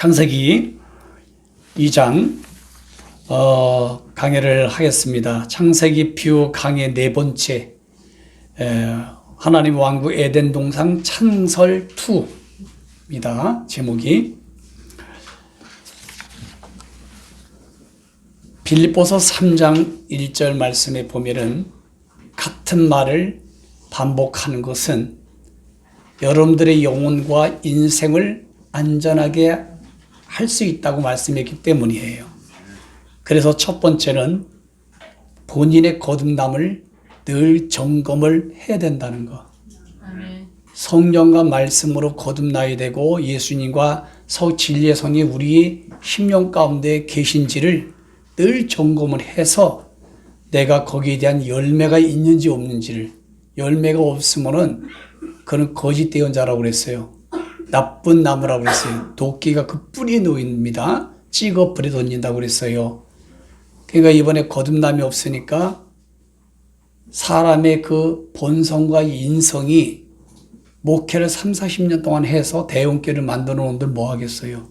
창세기 2장 강해를 하겠습니다. 창세기 비유 강해 네 번째, 하나님 왕국 에덴 동상 창설 2입니다. 제목이 빌립보서 3장 1절 말씀에 보면은 같은 말을 반복하는 것은 여러분들의 영혼과 인생을 안전하게 할 수 있다고 말씀했기 때문이에요. 그래서 첫 번째는 본인의 거듭남을 늘 점검을 해야 된다는 거. 성령과 말씀으로 거듭나야 되고 예수님과 진리의 성이 우리 심령 가운데 계신지를 늘 점검을 해서 내가 거기에 대한 열매가 있는지 없는지를, 열매가 없으면은 그는 거짓 대언자라고 그랬어요. 나쁜 나무라고 그랬어요. 도끼가 그 뿌리에 놓입니다. 찍어 불에 던진다고 그랬어요. 그러니까 이번에 거듭남이 없으니까 사람의 그 본성과 인성이 목회를 30-40년 동안 해서 대형교를 만들어 놓은들 뭐 하겠어요.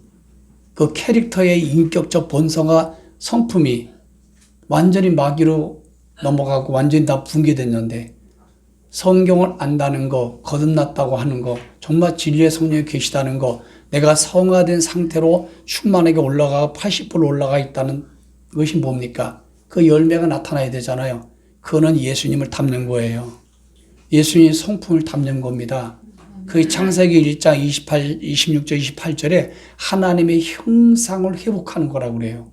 그 캐릭터의 인격적 본성과 성품이 완전히 마귀로 넘어가고 완전히 다 붕괴됐는데, 성경을 안다는 거, 거듭났다고 하는 거, 정말 진리의 성령이 계시다는 거, 내가 성화된 상태로 충만하게 올라가 80% 올라가 있다는 것이 뭡니까? 그 열매가 나타나야 되잖아요. 그거는 예수님을 닮는 거예요. 예수님 성품을 닮는 겁니다. 그 창세기 1장 26절 28절에 하나님의 형상을 회복하는 거라고 그래요.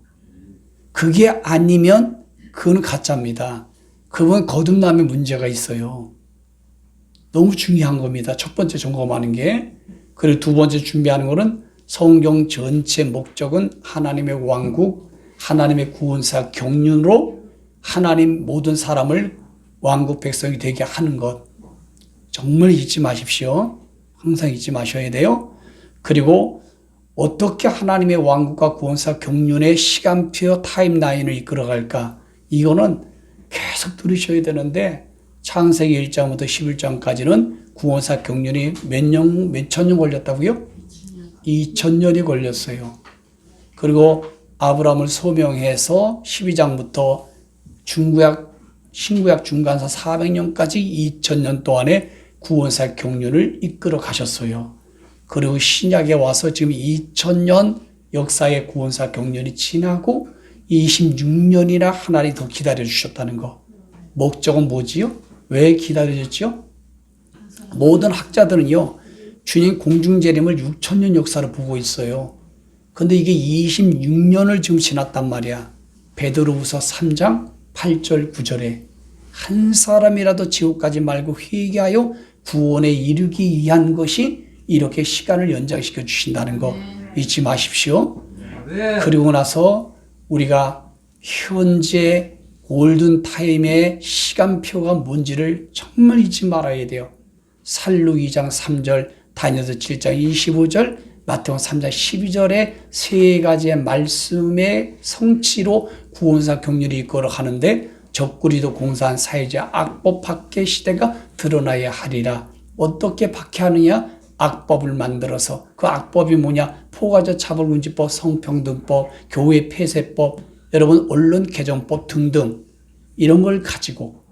그게 아니면 그건 가짜입니다. 그건 거듭남의 문제가 있어요. 너무 중요한 겁니다. 첫 번째 점검하는 게. 그리고 두 번째 준비하는 거는 성경 전체 목적은 하나님의 왕국, 하나님의 구원사 경륜으로 하나님 모든 사람을 왕국 백성이 되게 하는 것. 정말 잊지 마십시오. 항상 잊지 마셔야 돼요. 그리고 어떻게 하나님의 왕국과 구원사 경륜의 시간표 타임라인을 이끌어갈까? 이거는 계속 들으셔야 되는데, 창세기 1장부터 11장까지는 구원사 경륜이 몇 천 년 걸렸다고요? 2000년이 걸렸어요. 그리고 아브라함을 소명해서 12장부터 신구약 중간사 400년까지 2000년 동안에 구원사 경륜을 이끌어 가셨어요. 그리고 신약에 와서 지금 2000년 역사의 구원사 경륜이 지나고 26년이나 하나님이 더 기다려 주셨다는 거. 목적은 뭐지요? 왜 기다려졌죠? 모든 학자들은요, 주님 공중재림을 6000년 역사를 보고 있어요. 근데 이게 26년을 지금 지났단 말이야. 베드로후서 3장 8절 9절에 한 사람이라도 지옥 가지 말고 회개하여 구원에 이르기 위한 것이 이렇게 시간을 연장시켜 주신다는 거 잊지 마십시오. 그리고 나서 우리가 현재 골든타임의 시간표가 뭔지를 정말 잊지 말아야 돼요. 살루 2장 3절, 다니엘서 7장 25절, 마태복음 3장 12절에 세 가지의 말씀의 성취로 구원사 경륜이 이끌어 가는데, 적그리도 공사한 사회자 악법 박해 시대가 드러나야 하리라. 어떻게 박해하느냐? 악법을 만들어서. 그 악법이 뭐냐? 포괄적 차별금지법, 성평등법, 교회 폐쇄법, 여러분 언론 개정법 등등 이런 걸 가지고,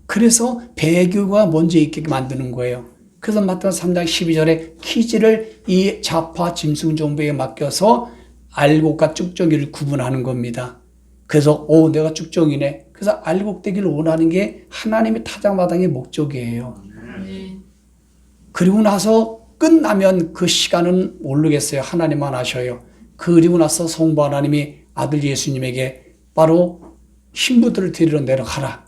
그래서 배교가 먼저 있게 만드는 거예요. 그래서 마태복음 3장 12절에 퀴즈를 이 좌파 짐승 정부에 맡겨서 알곡과 쭉정이를 구분하는 겁니다. 그래서 내가 쭉정이네. 그래서 알곡되기를 원하는 게 하나님의 타작마당의 목적이에요. 그리고 나서 끝나면 그 시간은 모르겠어요. 하나님만 아셔요. 그리고 나서 성부 하나님이 아들 예수님에게 바로 신부들을 데리러 내려가라.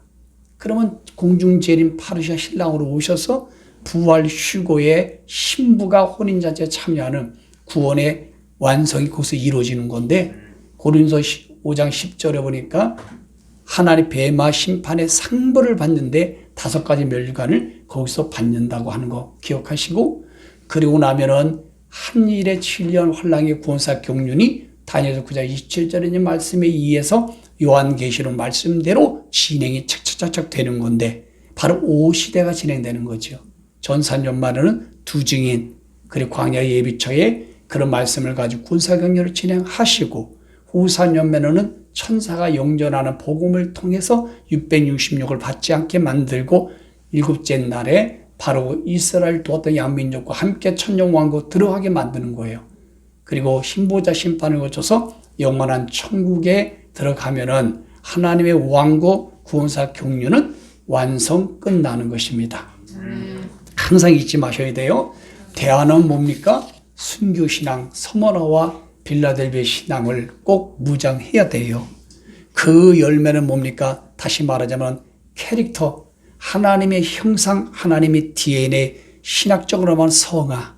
그러면 공중재림 파르시아 신랑으로 오셔서 부활 휴거에 신부가 혼인잔치에 참여하는 구원의 완성이 거기서 이루어지는 건데, 고린도서 5장 10절에 보니까 하나님 뱀마 심판의 상벌을 받는데 5가지 멸관을 거기서 받는다고 하는 거 기억하시고, 그리고 나면은 한 일에 7년 환랑의 구원사 경륜이 다니엘서 9장 27절의 말씀에 의해서 요한계시록 말씀대로 진행이 착착착착 되는 건데, 바로 5시대가 진행되는 거죠. 전산연말에는 두 증인, 그리고 광야 예비처에 그런 말씀을 가지고 군사경륜을 진행하시고 후 4년면에는 천사가 영전하는 복음을 통해서 666을 받지 않게 만들고 일곱째 날에 바로 이스라엘 두었던 양민족과 함께 천년왕국 들어가게 만드는 거예요. 그리고 신보자 심판을 거쳐서 영원한 천국에 들어가면은 하나님의 왕국 구원사 경륜은 완성 끝나는 것입니다. 항상 잊지 마셔야 돼요. 대안은 뭡니까? 순교신앙, 서머나와 빌라델비아 신앙을 꼭 무장해야 돼요. 그 열매는 뭡니까? 다시 말하자면 캐릭터, 하나님의 형상, 하나님의 DNA, 신학적으로만 성화.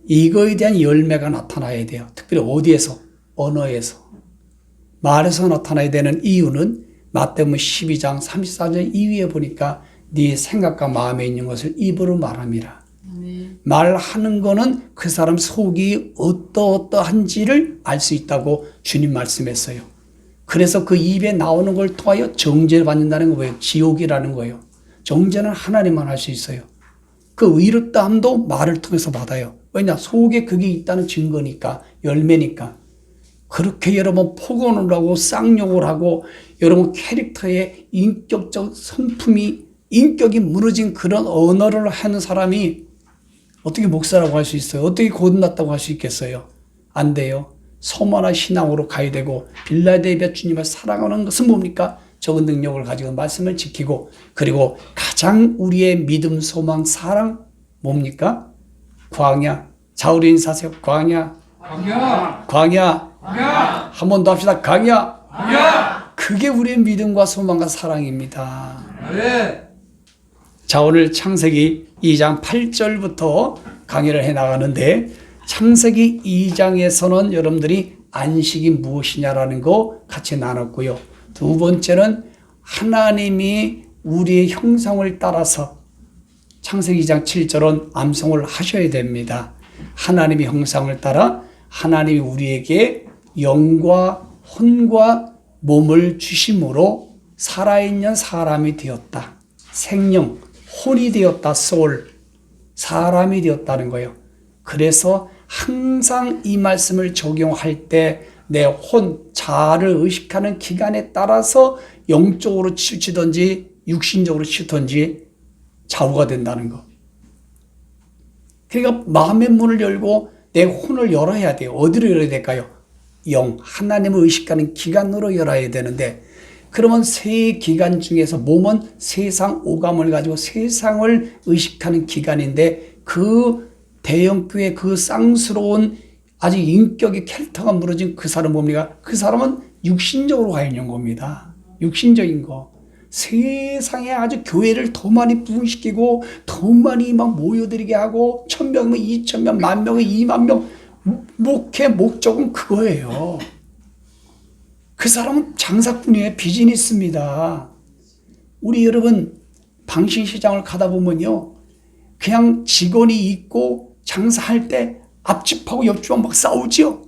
이거에 대한 열매가 나타나야 돼요. 특별히 어디에서? 언어에서. 말에서 나타나야 되는 이유는 마태복음 12장 34절 이후에 보니까 네 생각과 마음에 있는 것을 입으로 말함이라. 말하는 거는 그 사람 속이 어떠한지를 알 수 있다고 주님 말씀했어요. 그래서 그 입에 나오는 걸 통하여 정죄를 받는다는 거예요. 지옥이라는 거예요. 정죄는 하나님만 할 수 있어요. 그 의롭다함도 말을 통해서 받아요. 왜냐? 속에 그게 있다는 증거니까, 열매니까. 그렇게 여러분 폭언을 하고 쌍욕을 하고 여러분 캐릭터의 인격적 성품이 인격이 무너진 그런 언어를 하는 사람이 어떻게 목사라고 할 수 있어요? 어떻게 거듭났다고 할 수 있겠어요? 안 돼요. 소만한 신앙으로 가야 되고 빌라델비아 주님을 사랑하는 것은 뭡니까? 적은 능력을 가지고 말씀을 지키고 그리고 가장 우리의 믿음, 소망, 사랑 뭡니까? 광야. 자, 우리 인사하세요. 광야. 광야. 광야. 광야. 한 번 더 합시다. 광야. 광야. 그게 우리의 믿음과 소망과 사랑입니다. 네. 자, 오늘 창세기 2장 8절부터 강의를 해나가는데 창세기 2장에서는 여러분들이 안식이 무엇이냐라는 거 같이 나눴고요. 두 번째는 하나님이 우리의 형상을 따라서 창세기 2장 7절은 암송을 하셔야 됩니다. 하나님의 형상을 따라 하나님이 우리에게 영과 혼과 몸을 주심으로 살아있는 사람이 되었다. 생명, 혼이 되었다. 소울, 사람이 되었다는 거예요. 그래서 항상 이 말씀을 적용할 때 내 혼, 자아를 의식하는 기간에 따라서 영적으로 치우치든지 육신적으로 치우든지 좌우가 된다는 거. 그러니까 마음의 문을 열고 내 혼을 열어야 돼요. 어디로 열어야 될까요? 영, 하나님을 의식하는 기간으로 열어야 되는데 그러면 세 기간 중에서 몸은 세상 오감을 가지고 세상을 의식하는 기간인데 그 대형교회 그 쌍스러운 아직 인격의 캐릭터가 무너진 그 사람 뭡니까? 그 사람은 육신적으로 가 있는 겁니다. 육신적인 거. 세상에 아주 교회를 더 많이 부흥시키고 더 많이 막 모여들게 하고 1000명이면 2000명, 10,000명이면 20,000명 목회 목적은 그거예요. 그 사람은 장사꾼이에요. 비즈니스입니다. 우리 여러분 방신시장을 가다 보면요. 그냥 직원이 있고 장사할 때 앞집하고 옆집하고 막 싸우죠.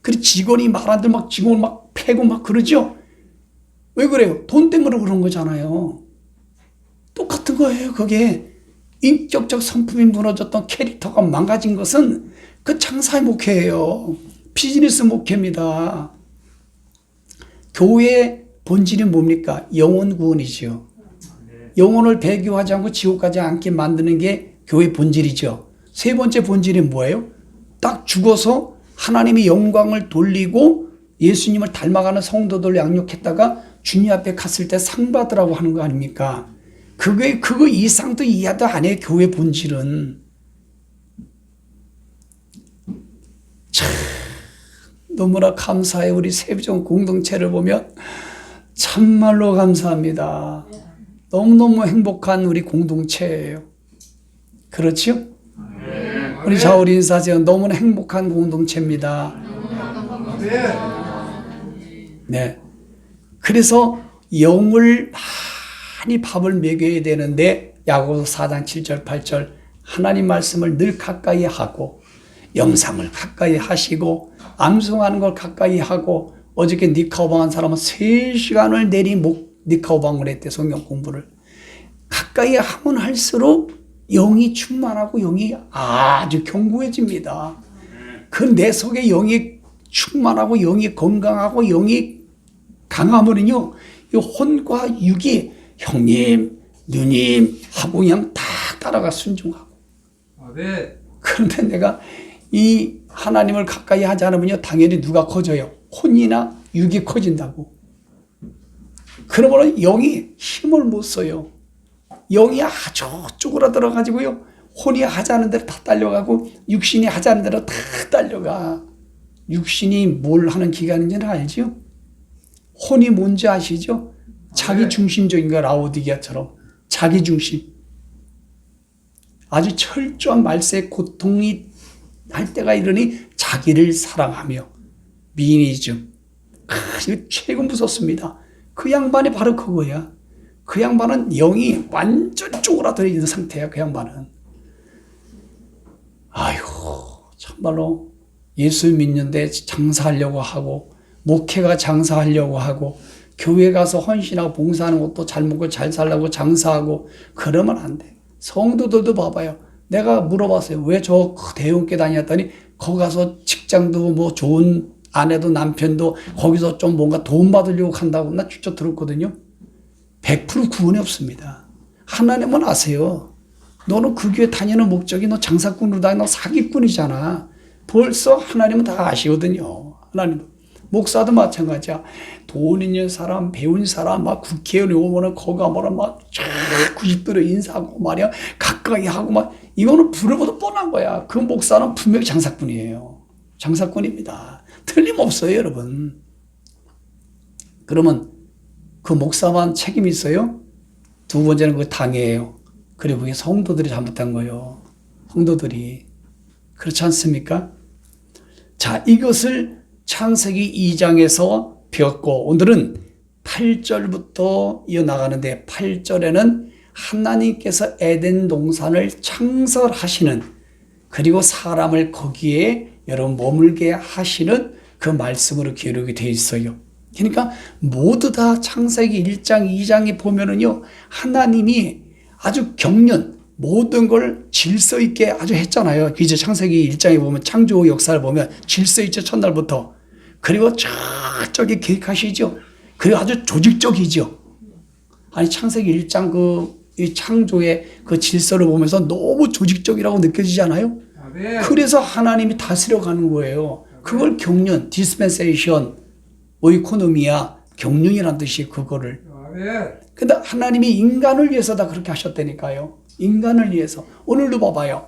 그리고 직원이 말하는데 막 직원을 막 패고 막 그러죠. 왜 그래요? 돈 때문에 그런 거잖아요. 똑같은 거예요. 그게 인격적 성품이 무너졌던 캐릭터가 망가진 것은 그 장사의 목회예요. 비즈니스 목회입니다. 교회의 본질이 뭡니까? 영혼 구원이죠. 영혼을 배교하지 않고 지옥 가지 않게 만드는 게 교회의 본질이죠. 세 번째 본질이 뭐예요? 딱 죽어서 하나님의 영광을 돌리고 예수님을 닮아가는 성도들을 양육했다가 주님 앞에 갔을 때 상 받으라고 하는 거 아닙니까? 그거 이상도 이하도 안 해요. 교회 본질은. 참 너무나 감사해요. 우리 세비전 공동체를 보면 참말로 감사합니다. 너무너무 행복한 우리 공동체예요. 그렇죠? 우리 자우리 인사세요. 너무나 행복한 공동체입니다. 네. 그래서 영을 많이 밥을 먹여야 되는데 야고보서 4장 7절 8절 하나님 말씀을 늘 가까이 하고 영상을 가까이 하시고 암송하는 걸 가까이 하고 어저께 니카오방 한 사람은 3시간을 내리 니카오방을 했대. 성경 공부를. 가까이 하면 할수록 영이 충만하고 영이 아주 견고해집니다. 그 내 속에 영이 충만하고 영이 건강하고 영이 강하면은요, 이 혼과 육이 형님, 누님 하고 그냥 다 따라가 순종하고. 아멘. 그런데 내가 이 하나님을 가까이 하지 않으면요, 당연히 누가 커져요? 혼이나 육이 커진다고. 그러면 영이 힘을 못 써요. 영이 아주 쪼그라들어가지고요, 혼이 하자는 대로 다 딸려가고 육신이 하자는 대로 다 딸려가. 육신이 뭘 하는 기관인지는 알죠? 혼이 뭔지 아시죠? 자기 중심적인 거, 라오디게아처럼 자기 중심. 아주 철저한 말세의 고통이 할 때가 이르니 자기를 사랑하며 미니즘. 이거 최고 무섭습니다. 그 양반이 바로 그거야. 그 양반은 영이 완전 쪼그라들어 있는 상태야. 그 양반은. 아이고, 참말로 예수 믿는데 장사하려고 하고, 목회가 장사하려고 하고, 교회 가서 헌신하고 봉사하는 것도 잘 먹고 잘 살라고 장사하고, 그러면 안 돼. 성도들도 봐봐요. 내가 물어봤어요. 왜 저 대형교회 다녔더니 거기 가서 직장도 뭐 좋은 아내도 남편도 거기서 좀 뭔가 도움 받으려고 한다고 나 직접 들었거든요. 100% 구원이 없습니다. 하나님은 아세요. 너는 그 교회 다니는 목적이 너 장사꾼으로 다니, 너 사기꾼이잖아. 벌써 하나님은 다 아시거든요. 하나님. 목사도 마찬가지야. 돈 있는 사람, 배운 사람, 막 국회의원이 오면은 거기 가면은 막 90도로 인사하고 말이야. 가까이 하고 막, 이거는 불을보다 뻔한 거야. 그 목사는 분명히 장사꾼이에요. 장사꾼입니다. 틀림없어요, 여러분. 그러면 그 목사만 책임이 있어요? 두 번째는 그 당이에요. 그리고 그게 성도들이 잘못한 거예요. 성도들이. 그렇지 않습니까? 자, 이것을 창세기 2장에서 배웠고, 오늘은 8절부터 이어나가는데, 8절에는 하나님께서 에덴 동산을 창설하시는, 그리고 사람을 거기에 여러분 머물게 하시는 그 말씀으로 기록이 되어 있어요. 그러니까 모두 다 창세기 1장, 2장에 보면은요, 하나님이 아주 경륜, 모든 걸 질서 있게 아주 했잖아요. 이제 창세기 1장에 보면 창조 역사를 보면 질서 있죠, 첫날부터. 그리고 저기 계획하시죠. 그리고 아주 조직적이죠. 아니, 창세기 1장 이 창조의 그 질서를 보면서 너무 조직적이라고 느껴지지 않아요? 아멘. 그래서 하나님이 다스려 가는 거예요. 그걸 경륜, 디스펜세이션, 오이코노미아, 경륜이라는 뜻이 그거를. 아멘. 근데 하나님이 인간을 위해서 다 그렇게 하셨다니까요. 인간을 위해서. 오늘도 봐봐요.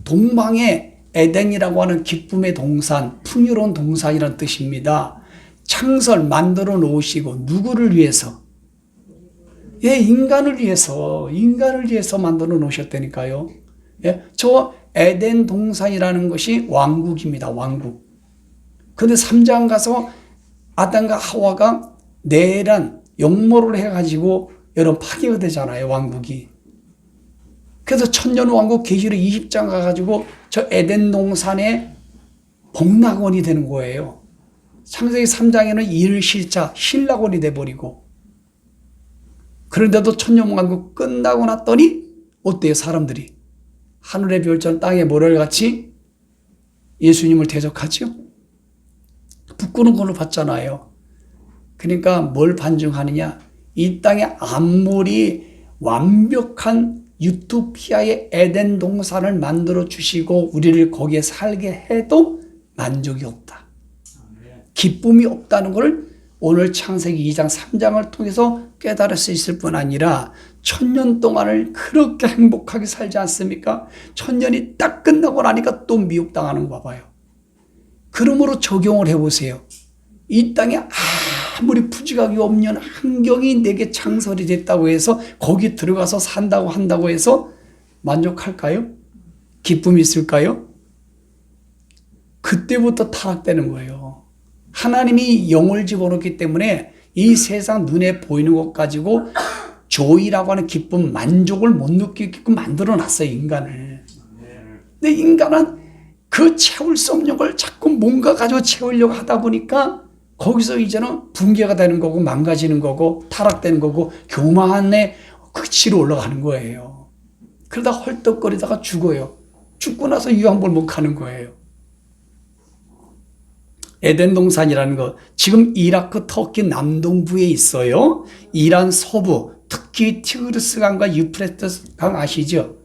동방의 에덴이라고 하는 기쁨의 동산, 풍요로운 동산이라는 뜻입니다. 창설, 만들어 놓으시고, 누구를 위해서? 예, 인간을 위해서 만들어 놓으셨다니까요. 예, 저 에덴 동산이라는 것이 왕국입니다. 왕국. 근데 3장 가서 아담과 하와가 내란, 역모를 해가지고 여러분 파괴가 되잖아요. 왕국이. 그래서 천년왕국 계시록 20장 가가지고 저 에덴 동산에 복락원이 되는 거예요. 창세기 3장에는 일실자, 신락원이 돼버리고. 그런데도 천년왕국 끝나고 났더니 어때요, 사람들이? 하늘의 별처럼 땅의 모래같이 예수님을 대적하죠? 부끄러운 걸로 봤잖아요. 그러니까 뭘 반증하느냐? 이 땅에 아무리 완벽한 유토피아의 에덴 동산을 만들어 주시고 우리를 거기에 살게 해도 만족이 없다. 기쁨이 없다는 것을 오늘 창세기 2장 3장을 통해서 깨달을 수 있을 뿐 아니라 1000년 동안을 그렇게 행복하게 살지 않습니까? 1000년이 딱 끝나고 나니까 또 미혹당하는 거 봐봐요. 그러므로 적용을 해보세요. 이 땅에 아무리 부지각이 없는 환경이 내게 창설이 됐다고 해서 거기 들어가서 산다고 한다고 해서 만족할까요? 기쁨이 있을까요? 그때부터 타락되는 거예요. 하나님이 영을 집어넣기 때문에 이 세상 눈에 보이는 것 가지고 조이라고 하는 기쁨, 만족을 못 느끼게끔 만들어 놨어요, 인간을. 근데 인간은 그 채울 수 없는 걸 자꾸 뭔가 가지고 채우려고 하다 보니까 거기서 이제는 붕괴가 되는 거고 망가지는 거고 타락되는 거고 교만의 극치로 올라가는 거예요. 그러다 헐떡거리다가 죽어요. 죽고 나서 유황불 못 가는 거예요. 에덴 동산이라는 거 지금 이라크 터키 남동부에 있어요. 이란 서부 특히 티그리스 강과 유프라테스 강 아시죠?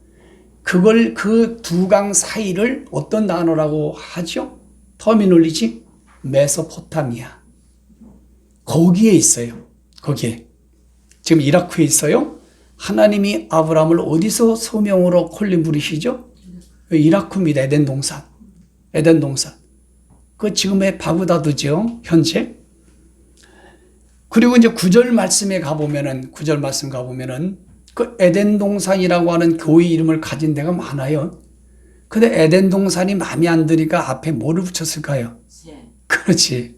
그걸 그 두 강 사이를 어떤 단어라고 하죠? 터미놀리지 메소포타미아. 거기에 있어요. 거기에. 지금 이라크에 있어요. 하나님이 아브라함을 어디서 소명으로 콜림 부르시죠? 이라크입니다. 에덴 동산. 에덴 동산. 그 지금의 바그다드죠. 현재. 그리고 이제 9절 말씀에 가보면은, 9절 말씀 가보면은, 그 에덴 동산이라고 하는 교회 이름을 가진 데가 많아요. 근데 에덴 동산이 마음에 안 드니까 앞에 뭐를 붙였을까요? 그렇지.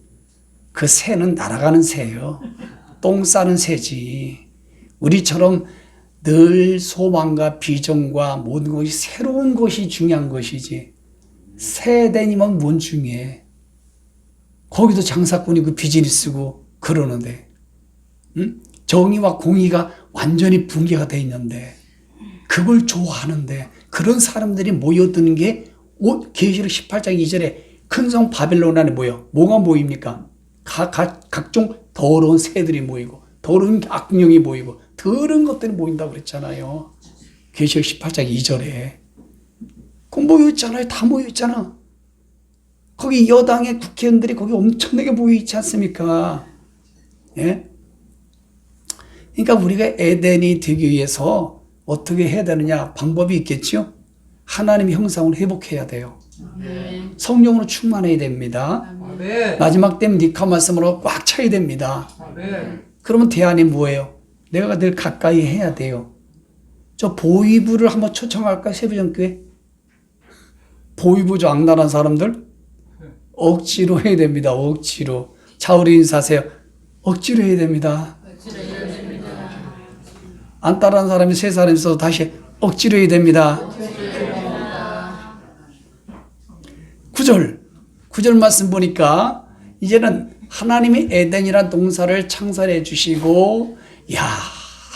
그 새는 날아가는 새예요. 똥 싸는 새지. 우리처럼 늘 소망과 비전과 모든 것이 새로운 것이 중요한 것이지. 새 에덴이면 뭔 중요해. 거기도 장사꾼이 그 비즈니스고 그러는데, 응? 정의와 공의가 완전히 붕괴가 돼 있는데, 그걸 좋아하는데, 그런 사람들이 모여드는 게 계시록 18장 2절에 큰 성 바벨론 안에 모여. 뭐가 모입니까? 각종 더러운 새들이 모이고, 더러운 악령이 모이고, 더러운 것들이 모인다고 그랬잖아요. 계시록 18장 2절에. 그 모여있잖아요. 다 모여있잖아. 거기 여당의 국회의원들이 거기 엄청나게 모여있지 않습니까? 예? 그러니까 우리가 에덴이 되기 위해서 어떻게 해야 되느냐? 방법이 있겠죠? 하나님의 형상을 회복해야 돼요. 성령으로 충만해야 됩니다. 아멘. 마지막 때는 니카 말씀으로 꽉 차야 됩니다. 아멘. 그러면 대안이 뭐예요? 내가 늘 가까이 해야 돼요. 저 보이부를 한번 초청할까? 세부정교회? 보이부 저 악랄한 사람들? 억지로 해야 됩니다. 억지로. 자우리 인사하세요. 억지로 해야 됩니다. 안 따라하는 사람이 세 사람 있어도 다시 억지로 해야 됩니다. 9절 말씀 보니까 이제는 하나님이 에덴이란 동산을 창설해 주시고, 야,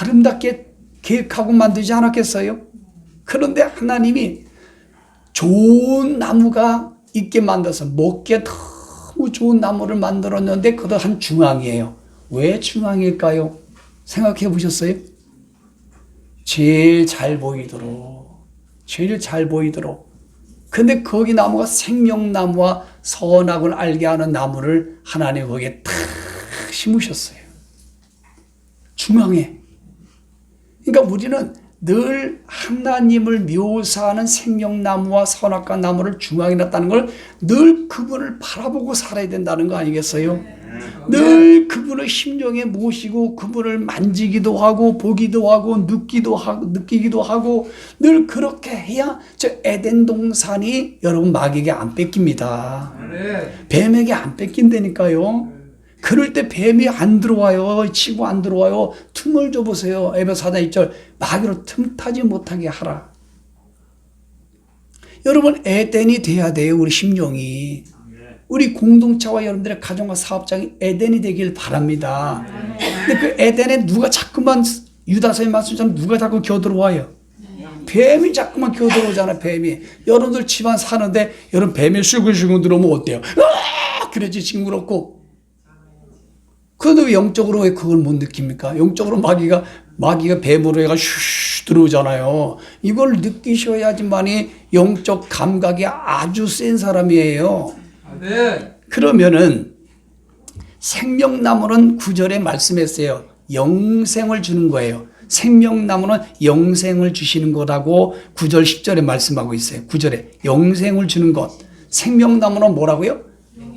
아름답게 계획하고 만들지 않았겠어요? 그런데 하나님이 좋은 나무가 있게 만들어서 먹기에 너무 좋은 나무를 만들었는데 그것도 한 중앙이에요. 왜 중앙일까요? 생각해 보셨어요? 제일 잘 보이도록. 근데 거기 나무가 생명나무와 선악을 알게 하는 나무를 하나님 거기에 탁 심으셨어요. 중앙에. 그러니까 우리는 늘 하나님을 묘사하는 생명나무와 선악과 나무를 중앙에 놨다는 걸 늘 그분을 바라보고 살아야 된다는 거 아니겠어요? 늘 그분을 심령에 모시고 그분을 만지기도 하고 보기도 하고 느끼기도 하고 늘 그렇게 해야 저 에덴 동산이 여러분 마귀에게 안 뺏깁니다. 뱀에게 안 뺏긴다니까요. 그럴 때 뱀이 안 들어와요. 치고 안 들어와요. 틈을 줘보세요. 에베소 4장 1절 마귀로 틈타지 못하게 하라. 여러분 에덴이 돼야 돼요. 우리 심령이. 우리 공동체와 여러분들의 가정과 사업장이 에덴이 되길 바랍니다. 근데 그 에덴에 누가 자꾸만 유다서의 말씀처럼 누가 자꾸 겨들어와요. 뱀이 자꾸만 겨들어오잖아. 뱀이. 여러분들 집안 사는데 여러분 뱀이 슈근슈근 들어오면 어때요? 으아! 그러지 징그럽고. 그런데 왜 영적으로 왜 그걸 못 느낍니까? 영적으로 마귀가 뱀으로 해가 슈슈 들어오잖아요. 이걸 느끼셔야지만이 영적 감각이 아주 센 사람이에요. 네. 그러면은 생명나무는 9절에 말씀했어요. 영생을 주는 거예요. 생명나무는 영생을 주시는 거라고 9절 10절에 말씀하고 있어요. 9절에 영생을 주는 것. 생명나무는 뭐라고요?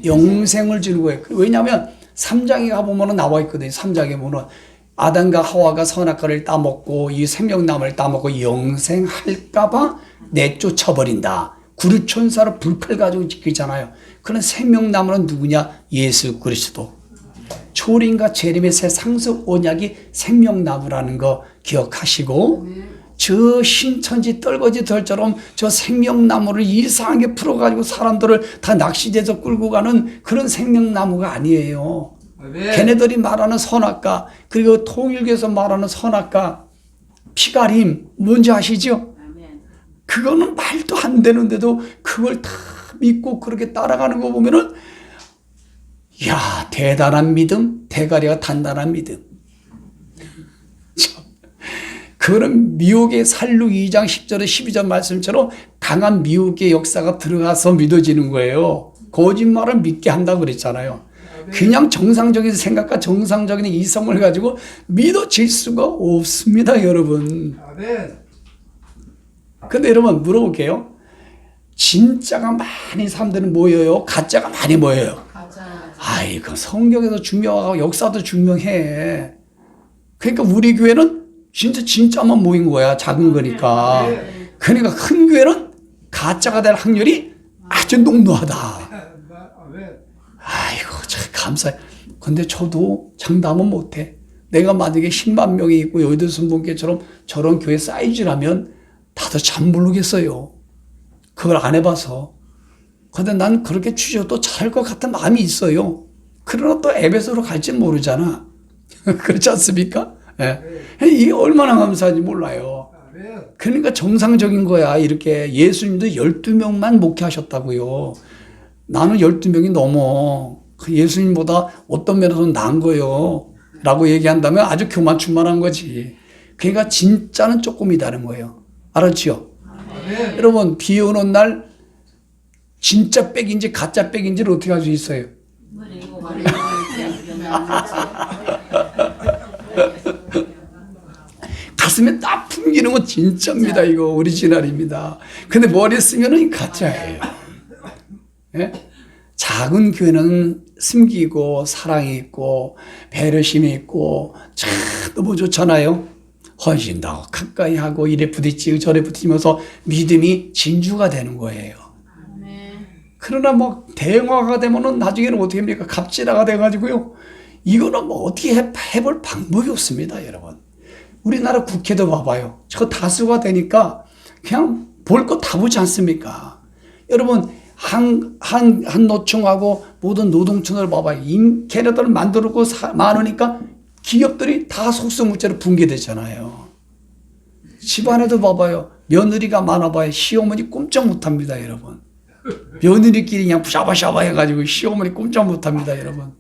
영생을 주는 거예요. 왜냐하면 3장에 가보면 나와 있거든요. 3장에 보면 아담과 하와가 선악과를 따먹고 이 생명나무를 따먹고 영생할까봐 내쫓아버린다. 구류천사로 불칼 가지고 지키잖아요. 그런 생명나무는 누구냐? 예수 그리스도. 초림과 재림의 새 상속 언약이 생명나무라는 거 기억하시고, 저 신천지 떨거지들처럼 저 생명나무를 이상하게 풀어가지고 사람들을 다 낚시돼서 끌고 가는 그런 생명나무가 아니에요. 걔네들이 말하는 선악과, 그리고 통일교에서 말하는 선악과, 피가림, 뭔지 아시죠? 그거는 말도 안 되는데도 그걸 다 믿고 그렇게 따라가는 거 보면은 야, 대단한 믿음, 대가리가 단단한 믿음. 참, 그런 미혹의 살룩 2장 10절에 12절 말씀처럼 강한 미혹의 역사가 들어가서 믿어지는 거예요. 거짓말을 믿게 한다고 그랬잖아요. 그냥 정상적인 생각과 정상적인 이성을 가지고 믿어질 수가 없습니다, 여러분. 아멘. 근데 여러분 물어볼게요. 진짜가 많은 사람들은 모여요? 가짜가 많이 모여요? 아이고, 성경에도 증명하고 역사도 증명해. 그러니까 우리 교회는 진짜만 모인 거야. 작은 거니까. 그러니까 큰 교회는 가짜가 될 확률이 아주 농후하다. 아멘. 아이고, 참 감사해. 근데 저도 장담은 못해. 내가 만약에 10만 명이 있고 여의도 순복음교회처럼 저런 교회 사이즈라면 다들 참 모르겠어요. 그걸 안 해봐서. 근데 난 그렇게 추셔도 잘할 것 같은 마음이 있어요. 그러나 또 에베소로 갈지 모르잖아. 그렇지 않습니까? 예. 이게 얼마나 감사한지 몰라요. 아멘. 그러니까 정상적인 거야. 이렇게 예수님도 12명만 목회하셨다고요. 나는 12명이 넘어. 예수님보다 어떤 면에서 나은 거예요. 라고 얘기한다면 아주 교만충만한 거지. 그러니까 진짜는 조금이 다른 거예요. 알았지요? 아멘. 여러분, 비 오는 날 진짜 백인지 가짜 백인지를 어떻게 알 수 있어요? 가슴에 딱 풍기는 건 진짜입니다. 이거 오리지널입니다. 근데 머리에 쓰면은 가짜예요. 예? 작은 교회는 숨기고 사랑이 있고 배려심이 있고 참 너무 좋잖아요. 헌신도 하고 가까이 하고 이래 부딪히고 저래 부딪히면서 믿음이 진주가 되는 거예요. 그러나 뭐 대형화가 되면은 나중에는 어떻게 합니까? 갑질화가 돼가지고요. 이거는 뭐 어떻게 해볼 방법이 없습니다, 여러분. 우리나라 국회도 봐봐요. 저 다수가 되니까 그냥 볼 거 다 보지 않습니까? 여러분, 한 노총하고 모든 노동청을 봐봐요. 걔네들을 만들고 많으니까 기업들이 다 속수무책으로 붕괴되잖아요. 집안에도 봐봐요. 며느리가 많아봐요. 시어머니 꼼짝 못합니다, 여러분. 며느리끼리 그냥 샤바샤바 해가지고 시어머니 꼼짝 못합니다, 여러분.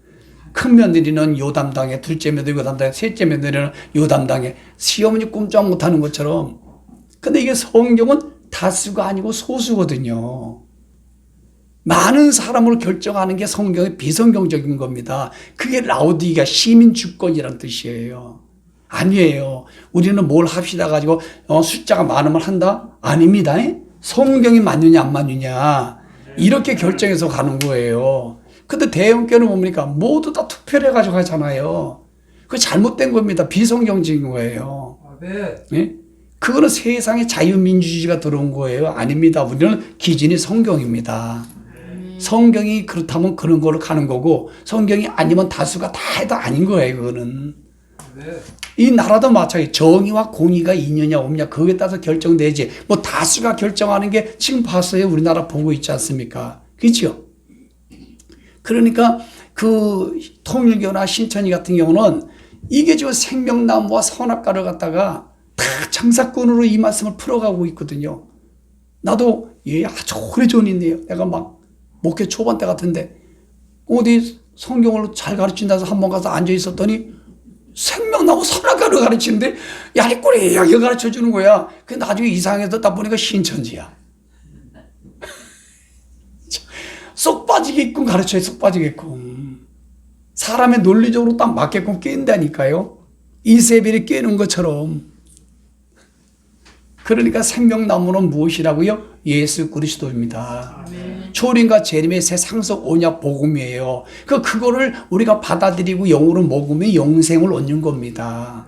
큰 며느리는 요 담당에, 둘째 며느리 요 담당에, 셋째 며느리는 요 담당에, 시어머니 꼼짝 못하는 것처럼. 근데 이게 성경은 다수가 아니고 소수거든요. 많은 사람으로 결정하는 게 성경의 비성경적인 겁니다. 그게 라오디가 시민 주권이라는 뜻이에요. 아니에요. 우리는 뭘 합시다 가지고 숫자가 많으면 한다? 아닙니다. 성경이 맞느냐 안 맞느냐 이렇게 결정해서 가는 거예요. 근데 대형교회는 뭡니까? 모두 다 투표를 해가지고 하잖아요. 그거 잘못된 겁니다. 비성경적인 거예요. 아멘. 예? 그거는 세상에 자유민주주의가 들어온 거예요. 아닙니다. 우리는 기준이 성경입니다. 성경이 그렇다면 그런 걸로 가는 거고 성경이 아니면 다수가 다 해도 아닌 거예요. 그거는. 아멘. 이 나라도 마찬가지. 정의와 공의가 있느냐 없느냐 그거에 따라서 결정되지. 뭐 다수가 결정하는 게 지금 봤어요. 우리나라 보고 있지 않습니까? 그렇죠? 그러니까 그 통일교나 신천지 같은 경우는 이게 지금 생명나무와 선악과를 갖다가 다 장사꾼으로 이 말씀을 풀어가고 있거든요. 나도 아주 오래전 있네요. 내가 막 목회 초반 때 같은데 어디 성경을 잘 가르친다 해서 한번 가서 앉아 있었더니 생명나무 선악과를 가르치는데 야리꼬리하게 가르쳐 주는 거야. 근데 나중에 이상하게 듣다 보니까 신천지야. 쏙 빠지게끔 가르쳐요. 쏙 빠지게끔. 사람의 논리적으로 딱 맞게끔 낀다니까요. 이세벨이 꿰는 것처럼. 그러니까 생명나무는 무엇이라고요? 예수 그리스도입니다. 초림과 재림의 새 상속 언약 복음이에요. 그거를 우리가 받아들이고 영으로 먹으면 영생을 얻는 겁니다.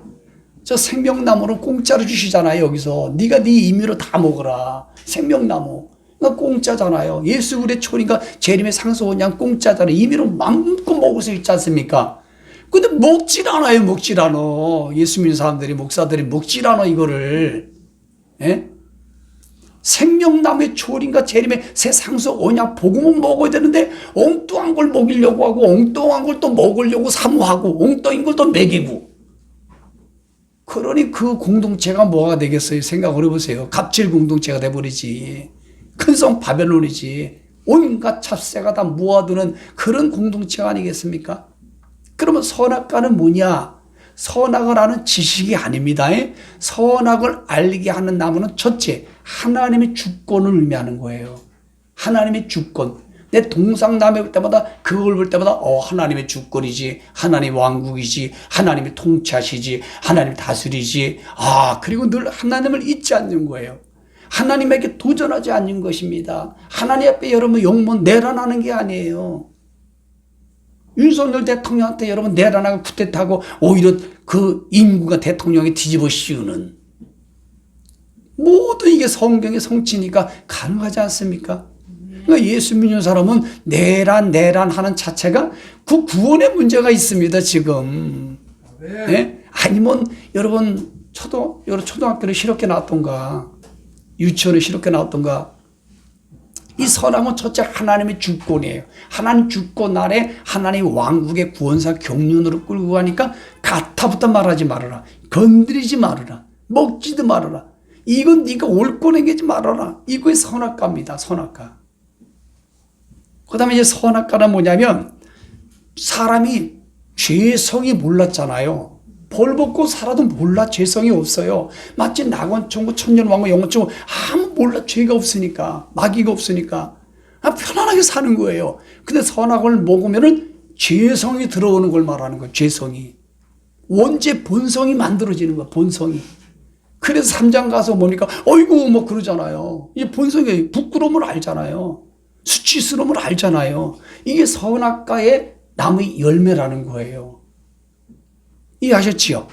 저 생명나무는 공짜로 주시잖아요. 여기서 네가 네 임의로 다 먹어라. 생명나무. 그러니까 공짜잖아요. 예수 그리스도의 초림과 재림의 상속 언약 공짜잖아요. 임의로 마음껏 먹을 수 있지 않습니까? 근데 먹질 않아요. 먹질 않아. 예수 믿는 사람들이 목사들이 먹질 않아 이거를. 예? 생명나무의 초림과 재림의 새 상속 언약 복음은 먹어야 되는데 엉뚱한 걸 먹이려고 하고 엉뚱한 걸 또 먹으려고 사모하고 엉뚱한 걸 또 먹이고 그러니 그 공동체가 뭐가 되겠어요? 생각을 해보세요. 갑질 공동체가 돼버리지. 큰 성 바벨론이지. 온갖 잡새가 다 모아두는 그런 공동체가 아니겠습니까? 그러면 선악과는 뭐냐? 선악을 아는 지식이 아닙니다. 선악을 알게 하는 나무는 첫째, 하나님의 주권을 의미하는 거예요. 하나님의 주권. 내 동상남에 볼 때마다 그걸 볼 때마다 하나님의 주권이지, 하나님 왕국이지, 하나님이 통치하시지, 하나님 다스리지. 그리고 늘 하나님을 잊지 않는 거예요. 하나님에게 도전하지 않는 것입니다. 하나님 앞에 여러분 영문 내란하는 게 아니에요. 윤석열 대통령한테 여러분 내란하고 쿠데타하고 오히려 그 인구가 대통령이 뒤집어 씌우는 모든 이게 성경의 성취니까 가능하지 않습니까? 그러니까 예수 믿는 사람은 내란하는 자체가 그 구원의 문제가 있습니다, 지금. 네? 아니면 여러분 초등학교를 실업계 나왔던가 유치원을 실업계 나왔던가 이 선함은 첫째 하나님의 주권이에요. 하나님 주권 아래 하나님 왕국의 구원사 경륜으로 끌고 가니까 가타부터 말하지 말아라. 건드리지 말아라. 먹지도 말아라. 이건 네가 옳고 내게지 말아라. 이거의 선악과입니다. 선악과. 그 다음에 이제 선악과는 뭐냐면 사람이 죄성이 몰랐잖아요. 벌 벗고 살아도 몰라. 죄성이 없어요. 마치 낙원천국, 천년왕국, 영원천국 아무 몰라. 죄가 없으니까, 마귀가 없으니까 편안하게 사는 거예요. 근데 선악을 먹으면은 죄성이 들어오는 걸 말하는 거예요. 죄성이. 원죄 본성이 만들어지는 거야. 본성이. 그래서 3장 가서 보니까 어이구 뭐 그러잖아요. 이 본성이 부끄러움을 알잖아요. 수치스러움을 알잖아요. 이게 선악과의 나무의 열매라는 거예요. 이해하셨지요?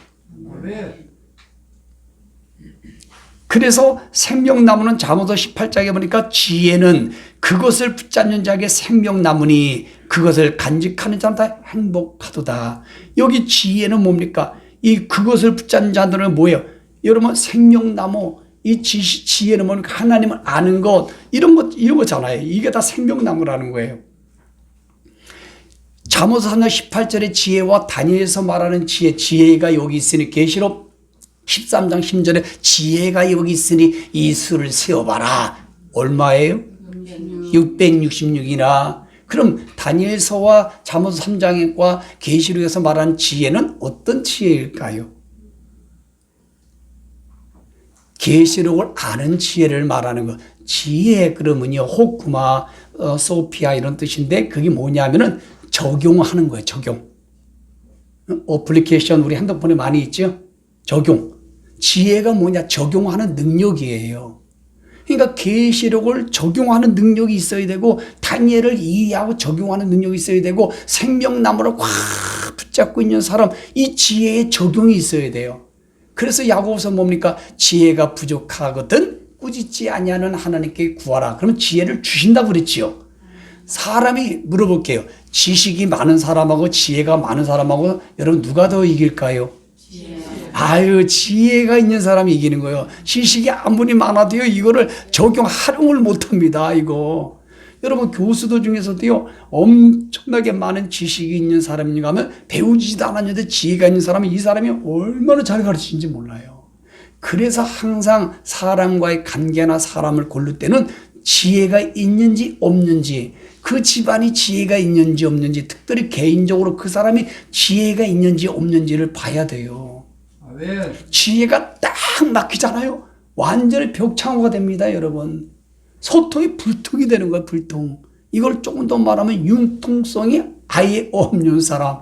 그래서 생명나무는 잠언서 18장에 보니까 지혜는 그것을 붙잡는 자에게 생명나무니 그것을 간직하는 자는 다 행복하도다. 여기 지혜는 뭡니까? 이 그것을 붙잡는 자들은 뭐예요? 여러분 생명나무 이 지혜는 뭡니까? 하나님을 아는 것 이런 거잖아요. 이게 다 생명나무라는 거예요. 잠언서 3장 18절의 지혜와 다니엘서 말하는 지혜가 여기 있으니 계시록 13장 10절에 지혜가 여기 있으니 이 수를 세어봐라. 얼마예요? 666이나. 그럼 다니엘서와 잠언서 3장과 계시록에서 말하는 지혜는 어떤 지혜일까요? 계시록을 아는 지혜를 말하는 것. 지혜 그러면요 호쿠마, 소피아 이런 뜻인데 그게 뭐냐면은 적용하는 거예요. 적용. 어플리케이션 우리 핸드폰에 많이 있죠. 적용. 지혜가 뭐냐? 적용하는 능력이에요. 그러니까 계시록을 적용하는 능력이 있어야 되고 다니엘을 이해하고 적용하는 능력이 있어야 되고 생명나무를 꽉 붙잡고 있는 사람 이 지혜의 적용이 있어야 돼요. 그래서 야고보서 뭡니까? 지혜가 부족하거든 꾸짖지 아니하는 하나님께 구하라. 그러면 지혜를 주신다고 그랬지요. 사람이 물어볼게요. 지식이 많은 사람하고 지혜가 많은 사람하고 여러분 누가 더 이길까요? 지혜가 있는 사람이 이기는 거예요. 지식이 아무리 많아도요 이거를 활용을 못합니다. 이거 여러분 교수들 중에서도요 엄청나게 많은 지식이 있는 사람인가 하면 배우지도 않았는데 지혜가 있는 사람은 이 사람이 얼마나 잘 가르치는지 몰라요. 그래서 항상 사람과의 관계나 사람을 고를 때는 지혜가 있는지 없는지 그 집안이 지혜가 있는지 없는지 특별히 개인적으로 그 사람이 지혜가 있는지 없는지를 봐야 돼요. 지혜가 딱 막히잖아요. 완전히 벽창호가 됩니다. 여러분. 소통이 불통이 되는 거예요. 불통. 이걸 조금 더 말하면 융통성이 아예 없는 사람.